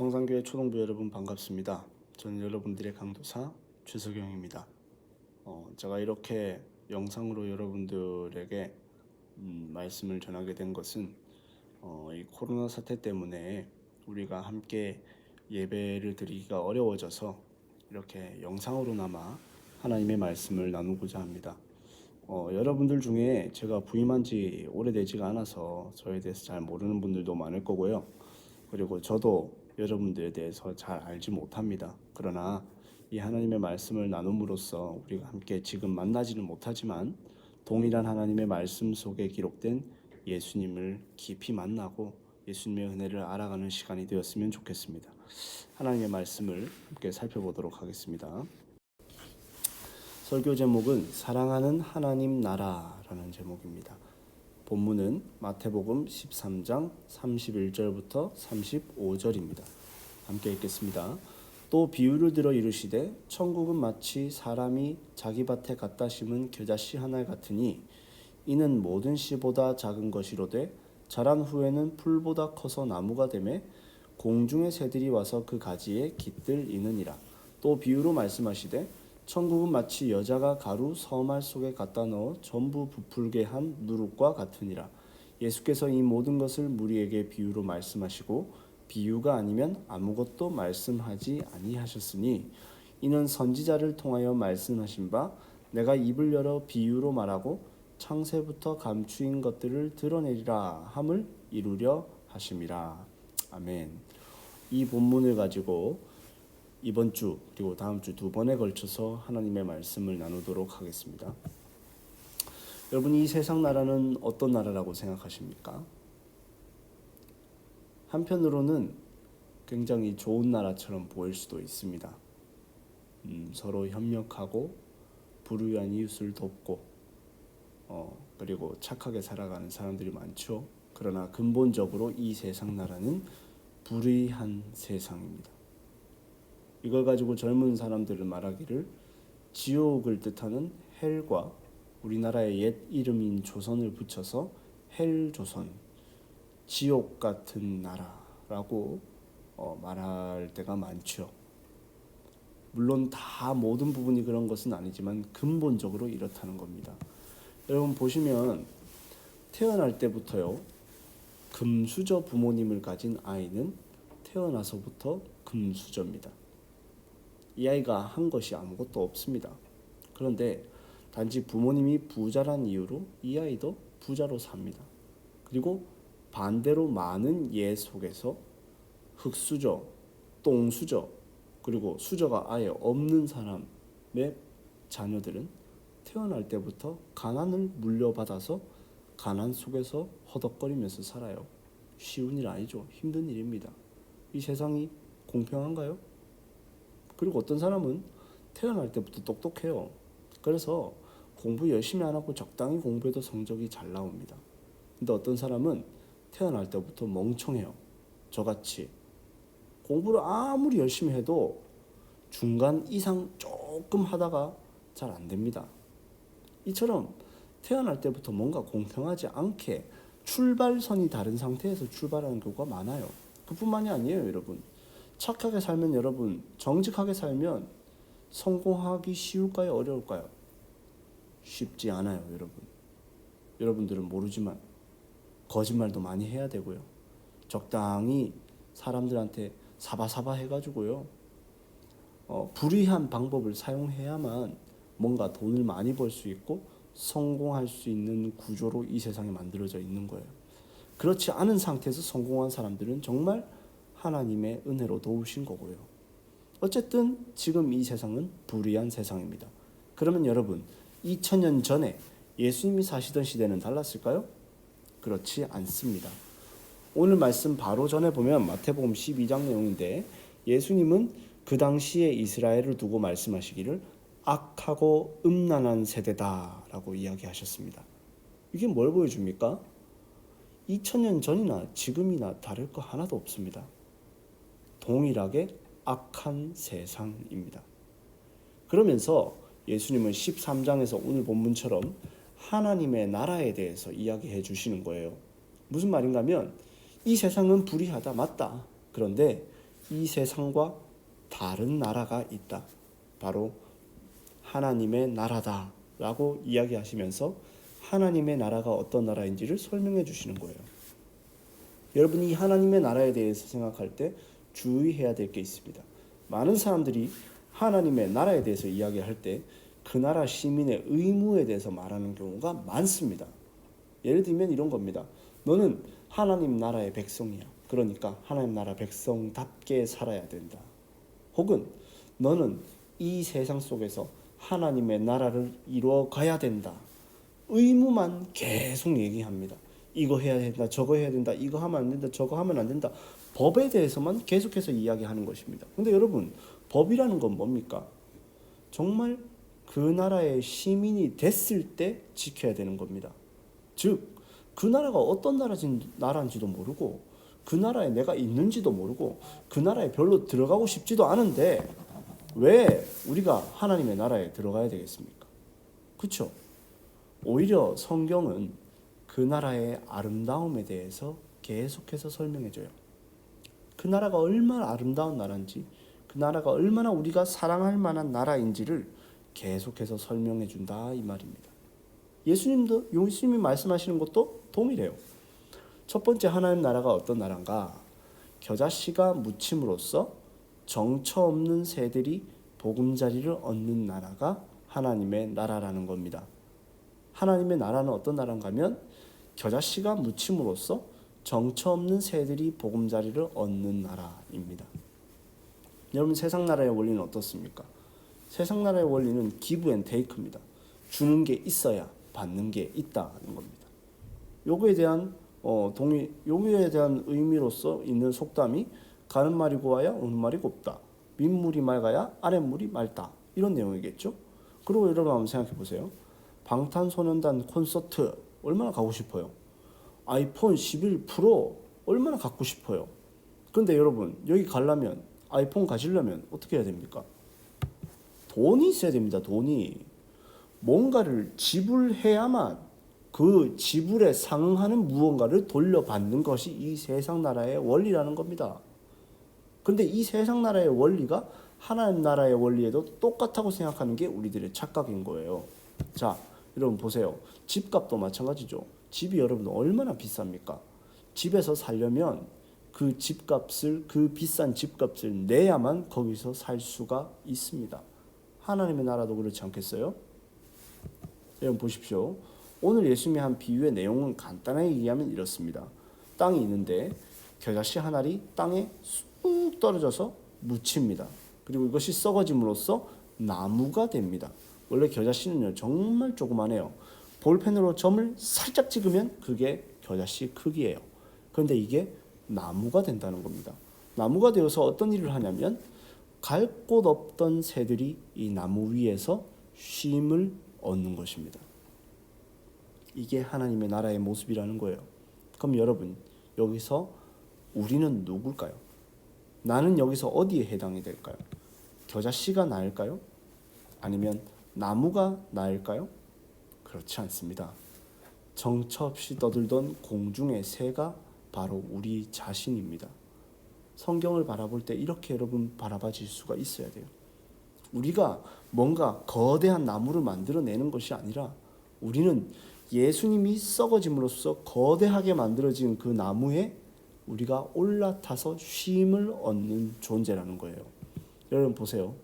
성산교회 초등부 여러분 반갑습니다. 저는 여러분들의 강도사 최석영입니다. 제가 이렇게 영상으로 여러분들에게 말씀을 전하게 된 것은 이 코로나 사태 때문에 우리가 함께 예배를 드리기가 어려워져서 이렇게 영상으로나마 하나님의 말씀을 나누고자 합니다. 여러분들 중에 제가 부임한 지 오래되지가 않아서 저에 대해서 잘 모르는 분들도 많을 거고요. 그리고 저도 여러분들에 대해서 잘 알지 못합니다. 그러나 이 하나님의 말씀을 나눔으로써 우리가 함께 지금 만나지는 못하지만 동일한 하나님의 말씀 속에 기록된 예수님을 깊이 만나고 예수님의 은혜를 알아가는 시간이 되었으면 좋겠습니다. 하나님의 말씀을 함께 살펴보도록 하겠습니다. 설교 제목은 사랑하는 하나님 나라라는 제목입니다. 본문은 마태복음 13장 31절부터 35절입니다. 함께 읽겠습니다. 또 비유를 들어 이르시되 천국은 마치 사람이 자기 밭에 갖다 심은 겨자씨 하나 같으니 이는 모든 씨보다 작은 것이로되 자란 후에는 풀보다 커서 나무가 되매 공중의 새들이 와서 그 가지에 깃들 이느니라. 또 비유로 말씀하시되 천국은 마치 여자가 가루 서말 속에 갖다 넣어 전부 부풀게 한 누룩과 같으니라. 예수께서 이 모든 것을 무리에게 비유로 말씀하시고 비유가 아니면 아무것도 말씀하지 아니하셨으니 이는 선지자를 통하여 말씀하신 바 내가 입을 열어 비유로 말하고 창세부터 감추인 것들을 드러내리라 함을 이루려 하심이라. 아멘. 이 본문을 가지고 이번 주 그리고 다음 주 두 번에 걸쳐서 하나님의 말씀을 나누도록 하겠습니다. 여러분, 이 세상 나라는 어떤 나라라고 생각하십니까? 한편으로는 굉장히 좋은 나라처럼 보일 수도 있습니다. 서로 협력하고 불우한 이웃을 돕고 그리고 착하게 살아가는 사람들이 많죠. 그러나 근본적으로 이 세상 나라는 불의한 세상입니다. 이걸 가지고 젊은 사람들은 말하기를 지옥을 뜻하는 헬과 우리나라의 옛 이름인 조선을 붙여서 헬조선, 지옥 같은 나라라고 말할 때가 많죠. 물론 다 모든 부분이 그런 것은 아니지만 근본적으로 이렇다는 겁니다. 여러분 보시면 태어날 때부터요, 금수저 부모님을 가진 아이는 태어나서부터 금수저입니다. 이 아이가 한 것이 아무것도 없습니다. 그런데 단지 부모님이 부자란 이유로 이 아이도 부자로 삽니다. 그리고 반대로 많은 예 속에서 흙수저, 똥수저, 그리고 수저가 아예 없는 사람의 자녀들은 태어날 때부터 가난을 물려받아서 가난 속에서 허덕거리면서 살아요. 쉬운 일 아니죠. 힘든 일입니다. 이 세상이 공평한가요? 그리고 어떤 사람은 태어날 때부터 똑똑해요. 그래서 공부 열심히 안 하고 적당히 공부해도 성적이 잘 나옵니다. 근데 어떤 사람은 태어날 때부터 멍청해요. 저같이 공부를 아무리 열심히 해도 중간 이상 조금 하다가 잘 안 됩니다. 이처럼 태어날 때부터 뭔가 공평하지 않게 출발선이 다른 상태에서 출발하는 경우가 많아요. 그뿐만이 아니에요, 여러분. 착하게 살면, 여러분, 정직하게 살면 성공하기 쉬울까요? 어려울까요? 쉽지 않아요, 여러분. 여러분들은 모르지만 거짓말도 많이 해야 되고요. 적당히 사람들한테 사바사바 해가지고요. 불의한 방법을 사용해야만 뭔가 돈을 많이 벌 수 있고 성공할 수 있는 구조로 이 세상에 만들어져 있는 거예요. 그렇지 않은 상태에서 성공한 사람들은 정말 하나님의 은혜로 도우신 거고요. 어쨌든 지금 이 세상은 불의한 세상입니다. 그러면 여러분, 2000년 전에 예수님이 사시던 시대는 달랐을까요? 그렇지 않습니다. 오늘 말씀 바로 전에 보면 마태복음 12장 내용인데 예수님은 그 당시에 이스라엘을 두고 말씀하시기를 악하고 음란한 세대다라고 이야기하셨습니다. 이게 뭘 보여줍니까? 2000년 전이나 지금이나 다를 거 하나도 없습니다. 동일하게 악한 세상입니다. 그러면서 예수님은 13장에서 오늘 본문처럼 하나님의 나라에 대해서 이야기해 주시는 거예요. 무슨 말인가 하면 이 세상은 불의하다, 맞다. 그런데 이 세상과 다른 나라가 있다. 바로 하나님의 나라다라고 이야기하시면서 하나님의 나라가 어떤 나라인지를 설명해 주시는 거예요. 여러분이 이 하나님의 나라에 대해서 생각할 때 주의해야 될 게 있습니다. 많은 사람들이 하나님의 나라에 대해서 이야기할 때 그 나라 시민의 의무에 대해서 말하는 경우가 많습니다. 예를 들면 이런 겁니다. 너는 하나님 나라의 백성이야. 그러니까 하나님 나라 백성답게 살아야 된다. 혹은 너는 이 세상 속에서 하나님의 나라를 이루어 가야 된다. 의무만 계속 얘기합니다. 이거 해야 된다, 저거 해야 된다, 이거 하면 안 된다, 저거 하면 안 된다. 법에 대해서만 계속해서 이야기하는 것입니다. 근데 여러분, 법이라는 건 뭡니까? 정말 그 나라의 시민이 됐을 때 지켜야 되는 겁니다. 즉, 그 나라가 어떤 나라인지도 모르고 그 나라에 내가 있는지도 모르고 그 나라에 별로 들어가고 싶지도 않은데 왜 우리가 하나님의 나라에 들어가야 되겠습니까? 그렇죠? 오히려 성경은 그 나라의 아름다움에 대해서 계속해서 설명해줘요. 그 나라가 얼마나 아름다운 나라인지, 그 나라가 얼마나 우리가 사랑할 만한 나라인지를 계속해서 설명해준다 이 말입니다. 예수님이 말씀하시는 것도 동일해요. 첫 번째 하나님 나라가 어떤 나라인가? 겨자씨가 묻힘으로써 정처 없는 새들이 보금자리를 얻는 나라가 하나님의 나라라는 겁니다. 하나님의 나라는 어떤 나라인가 하면 겨자씨가 묻힘으로써 정처 없는 새들이 보금자리를 얻는 나라입니다. 여러분, 세상 나라의 원리는 어떻습니까? 세상 나라의 원리는 기브 앤 테이크입니다. 주는 게 있어야 받는 게 있다는 겁니다. 요거에 대한 요거에 대한 의미로서 있는 속담이 가는 말이 고와야 오는 말이 곱다. 윗물이 맑아야 아랫물이 맑다. 이런 내용이겠죠. 그리고 여러분 한번 생각해 보세요. 방탄소년단 콘서트 얼마나 가고 싶어요? 아이폰 11 프로 얼마나 갖고 싶어요? 근데 여러분, 여기 가려면, 아이폰 가지려면 어떻게 해야 됩니까? 돈이 있어야 됩니다. 돈이. 뭔가를 지불해야만 그 지불에 상응하는 무언가를 돌려받는 것이 이 세상 나라의 원리라는 겁니다. 근데 이 세상 나라의 원리가 하나님 나라의 원리에도 똑같다고 생각하는 게 우리들의 착각인 거예요. 자, 여러분 보세요. 집값도 마찬가지죠. 집이 여러분 얼마나 비쌉니까? 집에서 살려면 그 집값을, 그 비싼 집값을 내야만 거기서 살 수가 있습니다. 하나님의 나라도 그렇지 않겠어요? 여러분 보십시오. 오늘 예수님이 한 비유의 내용은 간단하게 얘기하면 이렇습니다. 땅이 있는데 겨자씨 한 알이 땅에 쑥 떨어져서 묻힙니다. 그리고 이것이 썩어짐으로써 나무가 됩니다. 원래 겨자씨는요 정말 조그만해요. 볼펜으로 점을 살짝 찍으면 그게 겨자씨 크기예요. 그런데 이게 나무가 된다는 겁니다. 나무가 되어서 어떤 일을 하냐면 갈 곳 없던 새들이 이 나무 위에서 쉼을 얻는 것입니다. 이게 하나님의 나라의 모습이라는 거예요. 그럼 여러분, 여기서 우리는 누굴까요? 나는 여기서 어디에 해당이 될까요? 겨자씨가 나을까요? 아니면 나무가 나을까요? 그렇지 않습니다. 정처 없이 떠들던 공중의 새가 바로 우리 자신입니다. 성경을 바라볼 때 이렇게 여러분 바라봐질 수가 있어야 돼요. 우리가 뭔가 거대한 나무를 만들어내는 것이 아니라 우리는 예수님이 썩어짐으로써 거대하게 만들어진 그 나무에 우리가 올라타서 쉼을 얻는 존재라는 거예요. 여러분 보세요.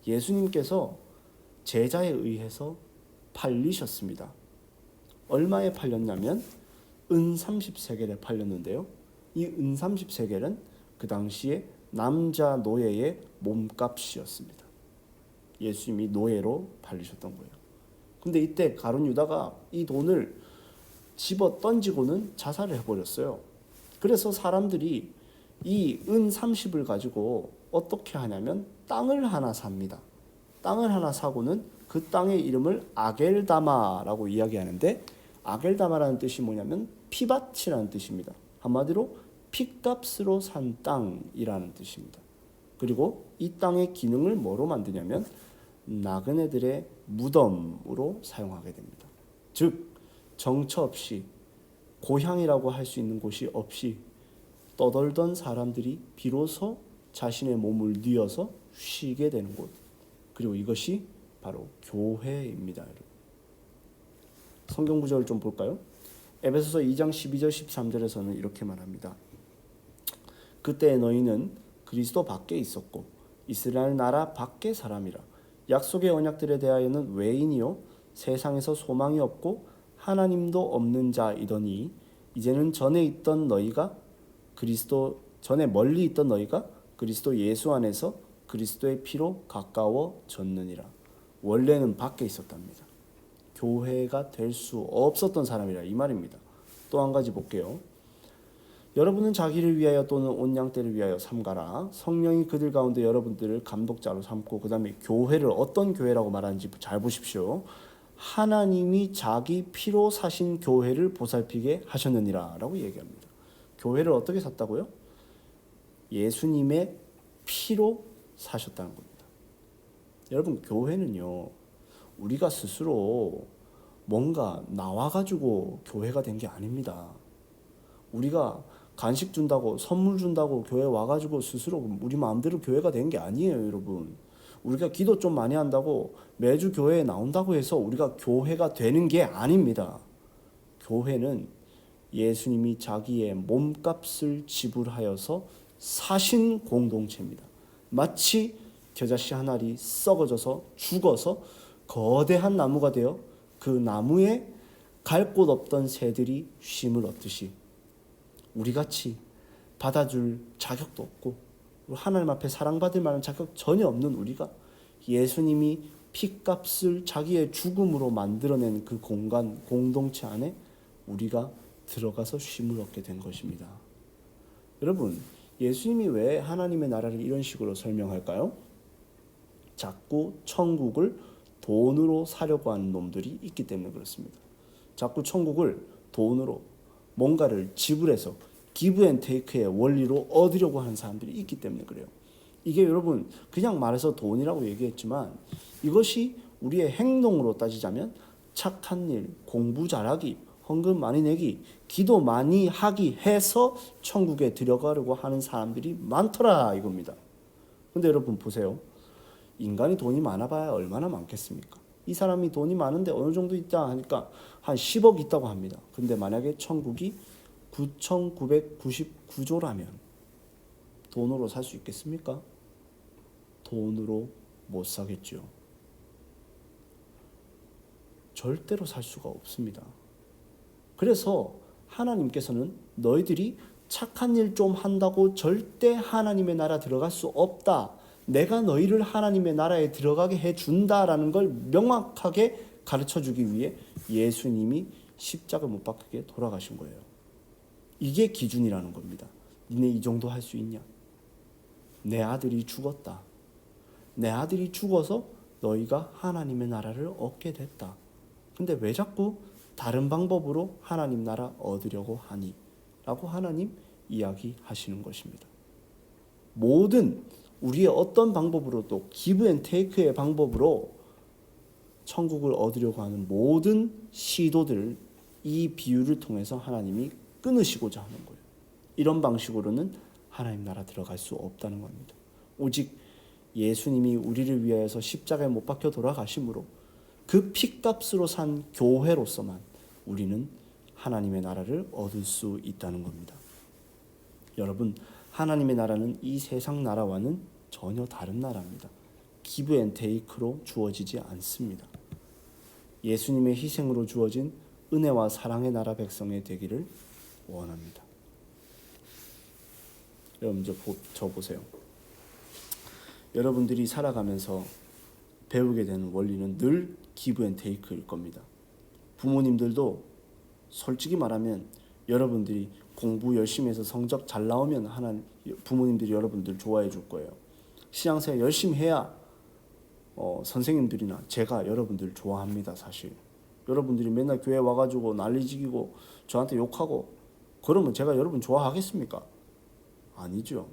예수님께서 제자에 의해서 팔리셨습니다. 얼마에 팔렸냐면 은 30세겔에 팔렸는데요. 이 은 30세겔은 그 당시에 남자 노예의 몸값이었습니다. 예수님이 노예로 팔리셨던 거예요. 근데 이때 가룟 유다가 이 돈을 집어 던지고는 자살을 해버렸어요. 그래서 사람들이 이 은 30을 가지고 어떻게 하냐면 땅을 하나 삽니다. 땅을 하나 사고는 그 땅의 이름을 아겔다마라고 이야기하는데, 아겔다마라는 뜻이 뭐냐면 피밭이라는 뜻입니다. 한마디로 피값으로 산 땅이라는 뜻입니다. 그리고 이 땅의 기능을 뭐로 만드냐면 나그네들의 무덤으로 사용하게 됩니다. 즉 정처 없이, 고향이라고 할 수 있는 곳이 없이 떠돌던 사람들이 비로소 자신의 몸을 뉘어서 쉬게 되는 곳. 그리고 이것이 바로 교회입니다. 여러분. 성경 구절을 좀 볼까요? 에베소서 2장 12절 13절에서는 이렇게 말합니다. 그때 너희는 그리스도 밖에 있었고 이스라엘 나라 밖의 사람이라. 약속의 언약들에 대하여는 외인이요 세상에서 소망이 없고 하나님도 없는 자이더니 이제는 전에 멀리 있던 너희가 그리스도 예수 안에서 그리스도의 피로 가까워졌느니라. 원래는 밖에 있었답니다. 교회가 될 수 없었던 사람이라 이 말입니다. 또 한 가지 볼게요. 여러분은 자기를 위하여 또는 온 양떼를 위하여 삼가라. 성령이 그들 가운데 여러분들을 감독자로 삼고, 그 다음에 교회를 어떤 교회라고 말하는지 잘 보십시오. 하나님이 자기 피로 사신 교회를 보살피게 하셨느니라 라고 얘기합니다. 교회를 어떻게 샀다고요? 예수님의 피로 사셨다는 겁니다. 여러분, 교회는요, 우리가 스스로 뭔가 나와가지고 교회가 된 게 아닙니다. 우리가 간식 준다고, 선물 준다고 교회 와가지고 스스로 우리 마음대로 교회가 된 게 아니에요, 여러분. 우리가 기도 좀 많이 한다고 매주 교회에 나온다고 해서 우리가 교회가 되는 게 아닙니다. 교회는 예수님이 자기의 몸값을 지불하여서 사신 공동체입니다. 마치 겨자씨 한 알이 썩어져서 죽어서 거대한 나무가 되어 그 나무에 갈 곳 없던 새들이 쉼을 얻듯이 우리같이 받아줄 자격도 없고 하나님 앞에 사랑받을 만한 자격 전혀 없는 우리가 예수님이 피값을 자기의 죽음으로 만들어낸 그 공간, 공동체 안에 우리가 들어가서 쉼을 얻게 된 것입니다. 여러분, 예수님이 왜 하나님의 나라를 이런 식으로 설명할까요? 자꾸 천국을 돈으로 사려고 하는 놈들이 있기 때문에 그렇습니다. 자꾸 천국을 돈으로 뭔가를 지불해서 기브 앤 테이크의 원리로 얻으려고 하는 사람들이 있기 때문에 그래요. 이게 여러분 그냥 말해서 돈이라고 얘기했지만 이것이 우리의 행동으로 따지자면 착한 일, 공부 잘하기, 헌금 많이 내기, 기도 많이 하기 해서 천국에 들어가려고 하는 사람들이 많더라 이겁니다. 근데 여러분 보세요. 인간이 돈이 많아봐야 얼마나 많겠습니까? 이 사람이 돈이 많은데 어느 정도 있다 하니까 한 10억 있다고 합니다. 근데 만약에 천국이 9,999조라면 돈으로 살 수 있겠습니까? 돈으로 못 사겠죠. 절대로 살 수가 없습니다. 그래서 하나님께서는 너희들이 착한 일 좀 한다고 절대 하나님의 나라 들어갈 수 없다. 내가 너희를 하나님의 나라에 들어가게 해준다라는 걸 명확하게 가르쳐주기 위해 예수님이 십자가 못 박히게 돌아가신 거예요. 이게 기준이라는 겁니다. 니네 이 정도 할 수 있냐? 내 아들이 죽었다. 내 아들이 죽어서 너희가 하나님의 나라를 얻게 됐다. 근데 왜 자꾸 다른 방법으로 하나님 나라 얻으려고 하니? 라고 하나님 이야기하시는 것입니다. 모든 우리의 어떤 방법으로도 기브 앤 테이크의 방법으로 천국을 얻으려고 하는 모든 시도들을 이 비유를 통해서 하나님이 끊으시고자 하는 거예요. 이런 방식으로는 하나님 나라 들어갈 수 없다는 겁니다. 오직 예수님이 우리를 위하여서 십자가에 못 박혀 돌아가심으로 그 피값으로 산 교회로서만 우리는 하나님의 나라를 얻을 수 있다는 겁니다. 여러분, 하나님의 나라는 이 세상 나라와는 전혀 다른 나라입니다. 기브 앤 테이크로 주어지지 않습니다. 예수님의 희생으로 주어진 은혜와 사랑의 나라 백성의 되기를 원합니다. 여러분 저 보세요. 여러분들이 살아가면서 배우게 되는 원리는 늘 기브 앤 테이크일 겁니다. 부모님들도 솔직히 말하면 여러분들이 공부 열심히 해서 성적 잘 나오면 부모님들이 여러분들 좋아해 줄 거예요. 신앙생활 열심히 해야 선생님들이나 제가 여러분들 좋아합니다. 사실 여러분들이 맨날 교회 와가지고 난리지기고 저한테 욕하고 그러면 제가 여러분 좋아하겠습니까? 아니죠.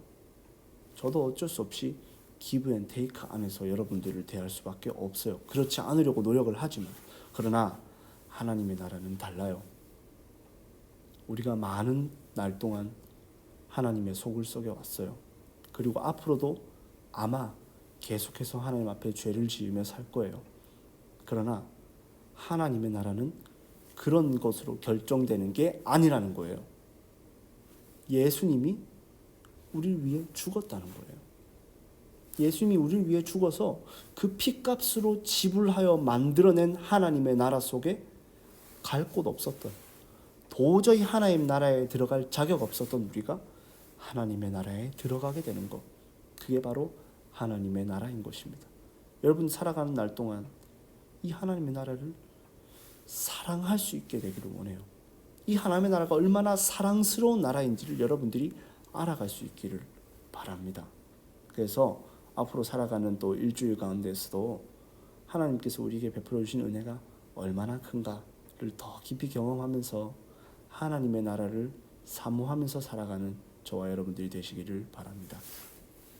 저도 어쩔 수 없이 기브 앤 테이크 안에서 여러분들을 대할 수밖에 없어요. 그렇지 않으려고 노력을 하지만, 그러나 하나님의 나라는 달라요. 우리가 많은 날 동안 하나님의 속을 썩여 왔어요. 그리고 앞으로도 아마 계속해서 하나님 앞에 죄를 지으며 살 거예요. 그러나 하나님의 나라는 그런 것으로 결정되는 게 아니라는 거예요. 예수님이 우리를 위해 죽었다는 거예요. 예수님이 우리를 위해 죽어서 그 피값으로 지불하여 만들어낸 하나님의 나라 속에 갈 곳 없었던, 도저히 하나님 나라에 들어갈 자격 없었던 우리가 하나님의 나라에 들어가게 되는 것, 그게 바로 하나님의 나라인 것입니다. 여러분 살아가는 날 동안 이 하나님의 나라를 사랑할 수 있게 되기를 원해요. 이 하나님의 나라가 얼마나 사랑스러운 나라인지를 여러분들이 알아갈 수 있기를 바랍니다. 그래서 앞으로 살아가는 또 일주일 가운데서도 하나님께서 우리에게 베풀어 주신 은혜가 얼마나 큰가를 더 깊이 경험하면서 하나님의 나라를 사모하면서 살아가는 저와 여러분들이 되시기를 바랍니다.